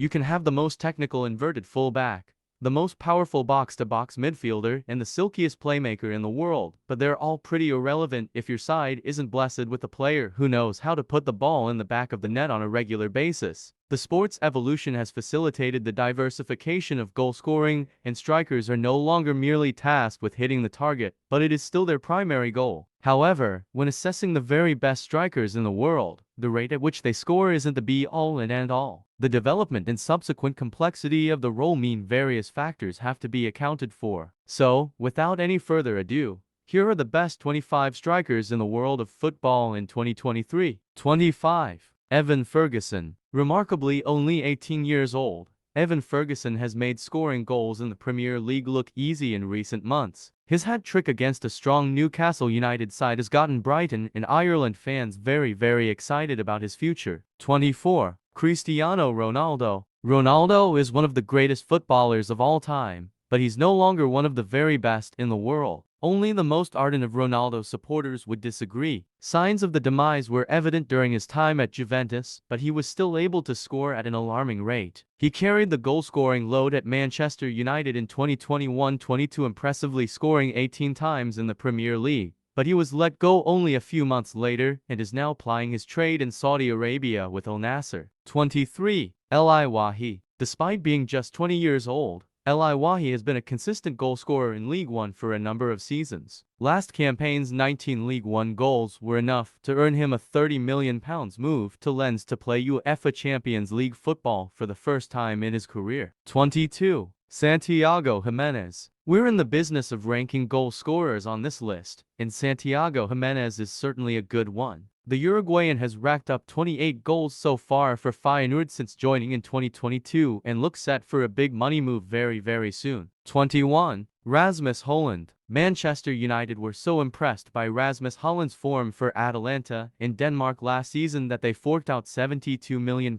You can have the most technical inverted fullback, the most powerful box-to-box midfielder, and the silkiest playmaker in the world, but they're all pretty irrelevant if your side isn't blessed with a player who knows how to put the ball in the back of the net on a regular basis. The sport's evolution has facilitated the diversification of goal scoring, and strikers are no longer merely tasked with hitting the target, but it is still their primary goal. However, when assessing the very best strikers in the world, the rate at which they score isn't the be-all and end-all. The development and subsequent complexity of the role mean various factors have to be accounted for. So, without any further ado, here are the best 25 strikers in the world of football in 2023. 25. Evan Ferguson. Remarkably only 18 years old, Evan Ferguson has made scoring goals in the Premier League look easy in recent months. His hat-trick against a strong Newcastle United side has gotten Brighton and Ireland fans very excited about his future. 24. Cristiano Ronaldo. Ronaldo is one of the greatest footballers of all time, but he's no longer one of the very best in the world. Only the most ardent of Ronaldo supporters would disagree. Signs of the demise were evident during his time at Juventus, but he was still able to score at an alarming rate. He carried the goal-scoring load at Manchester United in 2021-22, impressively scoring 18 times in the Premier League. But he was let go only a few months later and is now plying his trade in Saudi Arabia with Al Nassr. 23. El Wahi. Despite being just 20 years old, El Wahi has been a consistent goalscorer in League One for a number of seasons. Last campaign's 19 League One goals were enough to earn him a £30 million move to Lens to play UEFA Champions League football for the first time in his career. 22. Santiago Jimenez. We're in the business of ranking goal scorers on this list, and Santiago Jimenez is certainly a good one. The Uruguayan has racked up 28 goals so far for Feyenoord since joining in 2022 and looks set for a big money move very soon. 21. Rasmus Højlund. Manchester United were so impressed by Rasmus Højlund's form for Atalanta in Denmark last season that they forked out £72 million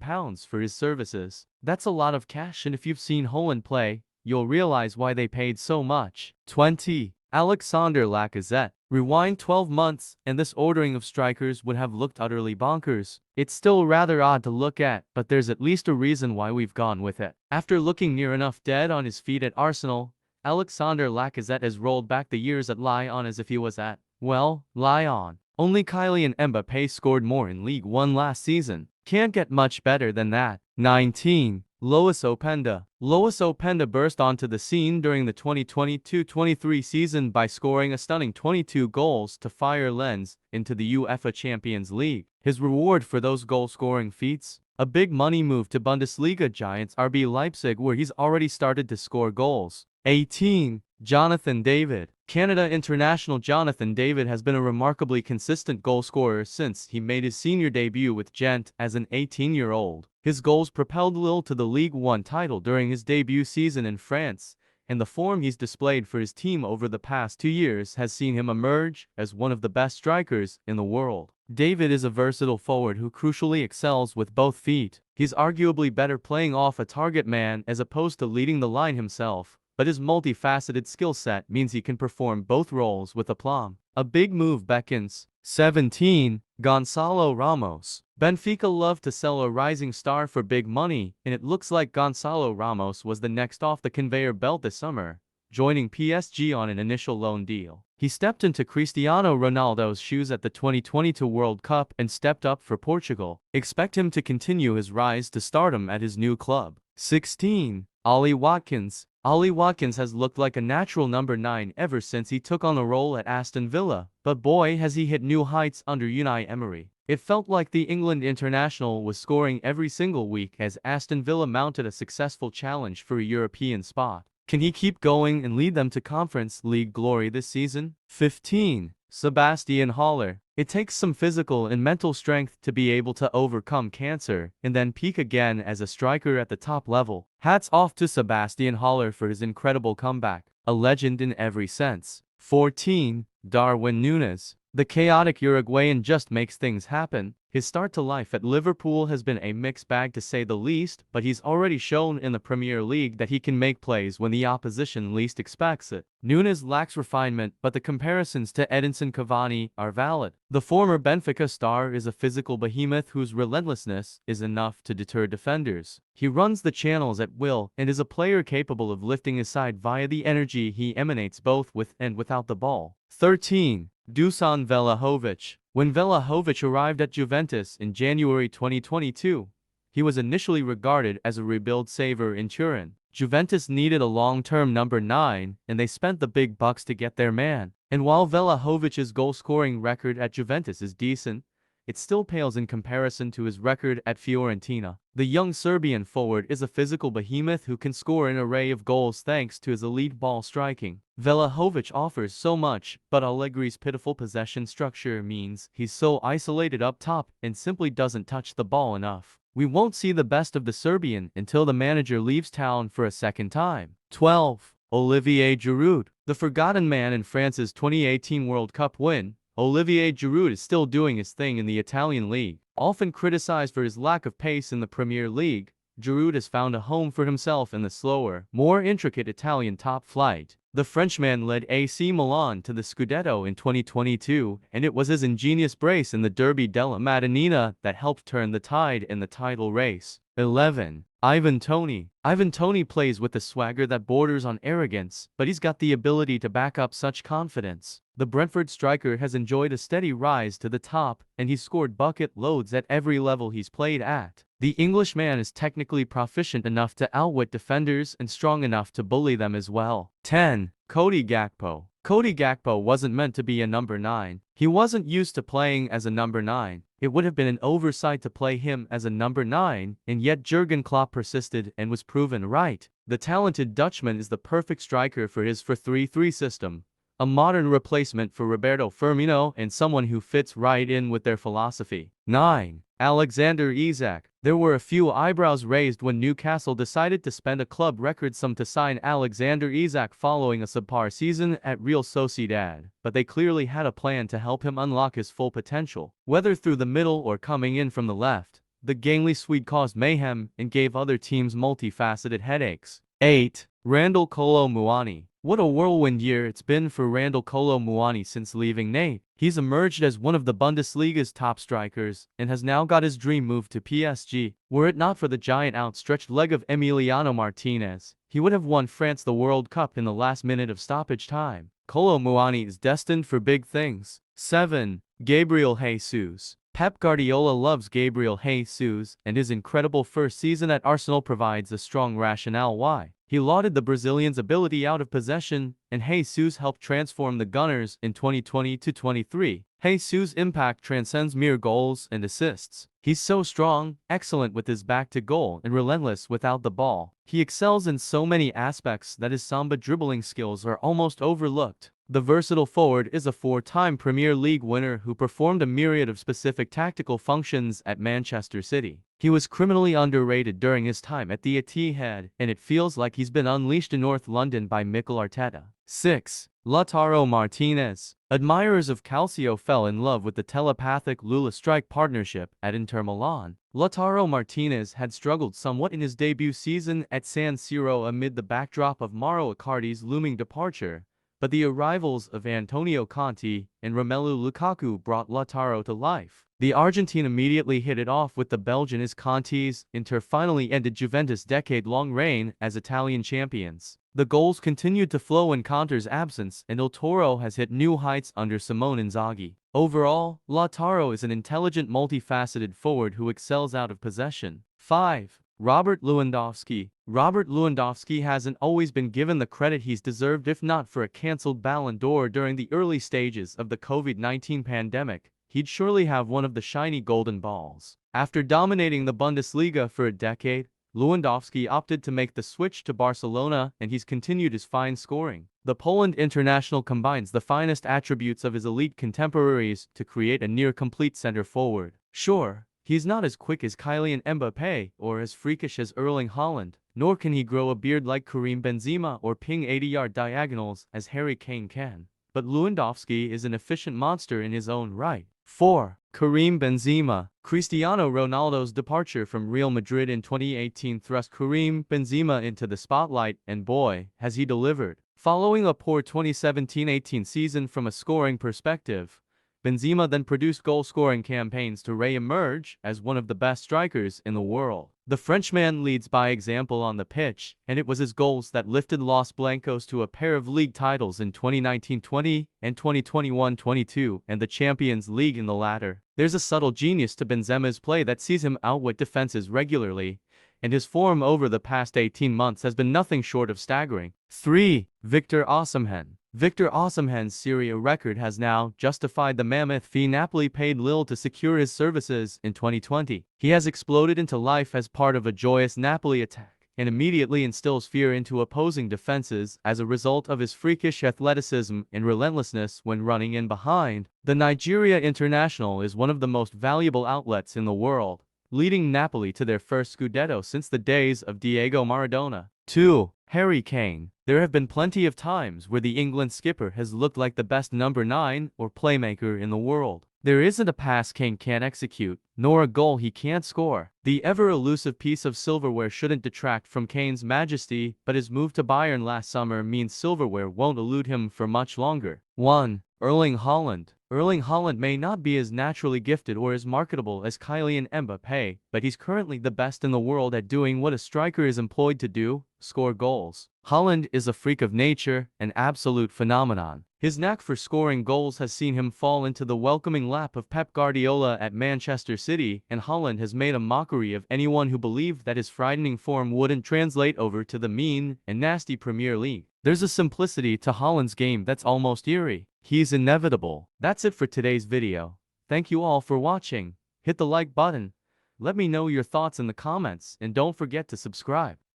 for his services. That's a lot of cash, and if you've seen Højlund play, you'll realize why they paid so much. 20. Alexander Lacazette. Rewind 12 months, and this ordering of strikers would have looked utterly bonkers. It's still rather odd to look at, but there's at least a reason why we've gone with it. After looking near enough dead on his feet at Arsenal, Alexander Lacazette has rolled back the years at Lyon as if he was at, well, Lyon. Only Kylian Mbappé scored more in League One last season. Can't get much better than that. 19. Lois Openda. Lois Openda burst onto the scene during the 2022-23 season by scoring a stunning 22 goals to fire Lens into the UEFA Champions League. His reward for those goal-scoring feats? A big money move to Bundesliga giants RB Leipzig, where he's already started to score goals. 18. Jonathan David. Canada international Jonathan David has been a remarkably consistent goalscorer since he made his senior debut with Gent as an 18-year-old. His goals propelled Lille to the Ligue 1 title during his debut season in France, and the form he's displayed for his team over the past 2 years has seen him emerge as one of the best strikers in the world. David is a versatile forward who crucially excels with both feet. He's arguably better playing off a target man as opposed to leading the line himself, but his multifaceted skill set means he can perform both roles with aplomb. A big move beckons. 17. Gonçalo Ramos. Benfica love to sell a rising star for big money, and it looks like Gonçalo Ramos was the next off the conveyor belt this summer, joining PSG on an initial loan deal. He stepped into Cristiano Ronaldo's shoes at the 2022 World Cup and stepped up for Portugal. Expect him to continue his rise to stardom at his new club. 16. Ollie Watkins. Ollie Watkins has looked like a natural number 9 ever since he took on the role at Aston Villa, but boy has he hit new heights under Unai Emery. It felt like the England international was scoring every single week as Aston Villa mounted a successful challenge for a European spot. Can he keep going and lead them to Conference League glory this season? 15. Sebastian Haller. It takes some physical and mental strength to be able to overcome cancer and then peak again as a striker at the top level. Hats off to Sebastian Haller for his incredible comeback. A legend in every sense. 14. Darwin Núñez. The chaotic Uruguayan just makes things happen. His start to life at Liverpool has been a mixed bag to say the least, but he's already shown in the Premier League that he can make plays when the opposition least expects it. Nunes lacks refinement, but the comparisons to Edinson Cavani are valid. The former Benfica star is a physical behemoth whose relentlessness is enough to deter defenders. He runs the channels at will and is a player capable of lifting his side via the energy he emanates both with and without the ball. 13. Dusan Vlahovic. When Vlahovic arrived at Juventus in January 2022, he was initially regarded as a rebuild saver in Turin. Juventus needed a long-term number 9, and they spent the big bucks to get their man. And while Vlahovic's goal-scoring record at Juventus is decent, it still pales in comparison to his record at Fiorentina. The young Serbian forward is a physical behemoth who can score an array of goals thanks to his elite ball striking. Vlahovic offers so much, but Allegri's pitiful possession structure means he's so isolated up top and simply doesn't touch the ball enough. We won't see the best of the Serbian until the manager leaves town for a second time. 12. Olivier Giroud. The forgotten man in France's 2018 World Cup win, Olivier Giroud is still doing his thing in the Italian league. Often criticized for his lack of pace in the Premier League, Giroud has found a home for himself in the slower, more intricate Italian top flight. The Frenchman led AC Milan to the Scudetto in 2022, and it was his ingenious brace in the Derby della Madonnina that helped turn the tide in the title race. 11. Ivan Toney. Ivan Toney plays with a swagger that borders on arrogance, but he's got the ability to back up such confidence. The Brentford striker has enjoyed a steady rise to the top, and he's scored bucket loads at every level he's played at. The Englishman is technically proficient enough to outwit defenders and strong enough to bully them as well. 10. Cody Gakpo. Cody Gakpo wasn't meant to be a number 9. He wasn't used to playing as a number 9. It would have been an oversight to play him as a number 9, and yet Jurgen Klopp persisted and was proven right. The talented Dutchman is the perfect striker for his 4-3-3 system, a modern replacement for Roberto Firmino and someone who fits right in with their philosophy. 9. Alexander Isak. There were a few eyebrows raised when Newcastle decided to spend a club record sum to sign Alexander Isak following a subpar season at Real Sociedad, but they clearly had a plan to help him unlock his full potential. Whether through the middle or coming in from the left, the gangly Swede caused mayhem and gave other teams multifaceted headaches. 8. Randal Kolo Muani. What a whirlwind year it's been for Randal Kolo Muani since leaving Naples. He's emerged as one of the Bundesliga's top strikers, and has now got his dream move to PSG. Were it not for the giant outstretched leg of Emiliano Martinez, he would have won France the World Cup in the last minute of stoppage time. Kolo Muani is destined for big things. 7. Gabriel Jesus. Pep Guardiola loves Gabriel Jesus, and his incredible first season at Arsenal provides a strong rationale why. He lauded the Brazilian's ability out of possession, and Jesus helped transform the Gunners in 2020-23. Jesus' impact transcends mere goals and assists. He's so strong, excellent with his back to goal, and relentless without the ball. He excels in so many aspects that his samba dribbling skills are almost overlooked. The versatile forward is a 4-time Premier League winner who performed a myriad of specific tactical functions at Manchester City. He was criminally underrated during his time at the Etihad, and it feels like he's been unleashed in North London by Mikel Arteta. 6. Lautaro Martinez. Admirers of Calcio fell in love with the telepathic Lula-Strike partnership at Inter Milan. Lautaro Martinez had struggled somewhat in his debut season at San Siro amid the backdrop of Mauro Icardi's looming departure, but the arrivals of Antonio Conte and Romelu Lukaku brought Lautaro to life. The Argentine immediately hit it off with the Belgian as Conte's Inter finally ended Juventus' decade-long reign as Italian champions. The goals continued to flow in Conte's absence, and Il Toro has hit new heights under Simone Inzaghi. Overall, Lautaro is an intelligent, multifaceted forward who excels out of possession. 5. Robert Lewandowski. Robert Lewandowski hasn't always been given the credit he's deserved, if not for a cancelled Ballon d'Or during the early stages of the COVID-19 pandemic. He'd surely have one of the shiny golden balls. After dominating the Bundesliga for a decade, Lewandowski opted to make the switch to Barcelona, and he's continued his fine scoring. The Poland international combines the finest attributes of his elite contemporaries to create a near-complete center forward. Sure, he's not as quick as Kylian Mbappé or as freakish as Erling Haaland, nor can he grow a beard like Karim Benzema or ping 80-yard diagonals as Harry Kane can. But Lewandowski is an efficient monster in his own right. 4. Karim Benzema. Cristiano Ronaldo's departure from Real Madrid in 2018 thrust Karim Benzema into the spotlight, and boy, has he delivered. Following a poor 2017-18 season from a scoring perspective, Benzema then produced goal-scoring campaigns to re-emerge as one of the best strikers in the world. The Frenchman leads by example on the pitch, and it was his goals that lifted Los Blancos to a pair of league titles in 2019-20 and 2021-22, and the Champions League in the latter. There's a subtle genius to Benzema's play that sees him outwit defenses regularly, and his form over the past 18 months has been nothing short of staggering. 3. Victor Osimhen. Victor Osimhen's Serie A record has now justified the mammoth fee Napoli paid Lille to secure his services in 2020. He has exploded into life as part of a joyous Napoli attack, and immediately instills fear into opposing defenses as a result of his freakish athleticism and relentlessness when running in behind. The Nigeria international is one of the most valuable outlets in the world, leading Napoli to their first Scudetto since the days of Diego Maradona. 2. Harry Kane. There have been plenty of times where the England skipper has looked like the best number 9 or playmaker in the world. There isn't a pass Kane can't execute, nor a goal he can't score. The ever-elusive piece of silverware shouldn't detract from Kane's majesty, but his move to Bayern last summer means silverware won't elude him for much longer. 1. Erling Haaland. Erling Haaland may not be as naturally gifted or as marketable as Kylian Mbappé, but he's currently the best in the world at doing what a striker is employed to do: score goals. Haaland is a freak of nature, an absolute phenomenon. His knack for scoring goals has seen him fall into the welcoming lap of Pep Guardiola at Manchester City, and Haaland has made a mockery of anyone who believed that his frightening form wouldn't translate over to the mean and nasty Premier League. There's a simplicity to Haaland's game that's almost eerie. He's inevitable. That's it for today's video. Thank you all for watching. Hit the like button. Let me know your thoughts in the comments, and don't forget to subscribe.